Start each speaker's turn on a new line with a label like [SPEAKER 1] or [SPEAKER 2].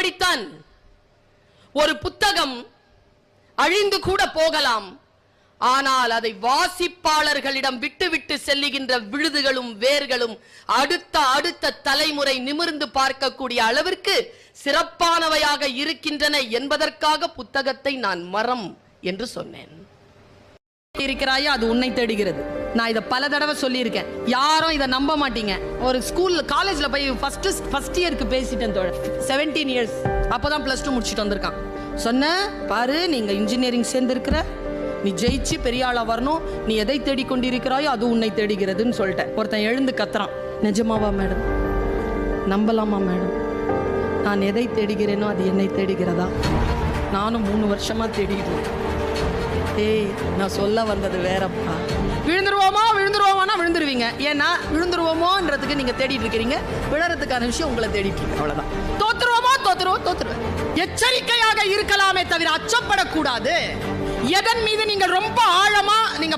[SPEAKER 1] அப்படித்தான் ஒரு புத்தகம் அழிந்து கூட போகலாம், ஆனால் அதை வாசிப்பாளர்களிடம் விட்டுவிட்டு செல்லுகின்ற விழுதுகளும் வேர்களும் அடுத்த தலைமுறை நிமிர்ந்து பார்க்கக்கூடிய அளவிற்கு சிறப்பானவையாக இருக்கின்றன என்பதற்காக புத்தகத்தை நான் மரம் என்று சொன்னேன். இருக்கிறாயோ அது உன்னை தேடுகிறது. நான் இதை பல தடவை சொல்லியிருக்கேன், யாரும் இதை நம்ப மாட்டீங்க. ஒரு ஸ்கூல்ல காலேஜ்ல போய் ஃபர்ஸ்ட் இயருக்கு பேசிட்டேன் தோழர், 17 இயர்ஸ், அப்போதான் +2 முடிச்சுட்டு வந்திருக்கான். சொன்ன பாரு, நீங்க இன்ஜினியரிங் சேர்ந்திருக்கிற, நீ ஜெயிச்சு பெரிய ஆளா வரணும், நீ எதை தேடிக்கொண்டிருக்கிறாயோ அது உன்னை தேடுகிறதுன்னு சொல்லிட்டேன். ஒருத்தன் எழுந்து கத்துறான், நிஜமாவா மேடம், நம்பலாமா மேடம், நான் எதை தேடுகிறேனோ அது என்னை தேடுகிறதா? நானும் 3 வருஷமா தேடிட்டு. ஏய், நான் சொல்ல வந்தது வேறப்பா. விழுந்துருவோமானா விழுந்துருவீங்க. ஏன்னா விழுந்துருவோமோன்றதுக்கு நீங்க தேடிட்டு இருக்கிறீங்க, விழறதுக்கான விஷயம் உங்களை தேடிட்டு இருக்கு, அவ்வளவுதான். தோத்துருவோம். எச்சரிக்கையாக இருக்கலாமே தவிர அச்சப்படக்கூடாது. எதன் மீது நீங்க ரொம்ப ஆழமா நீங்க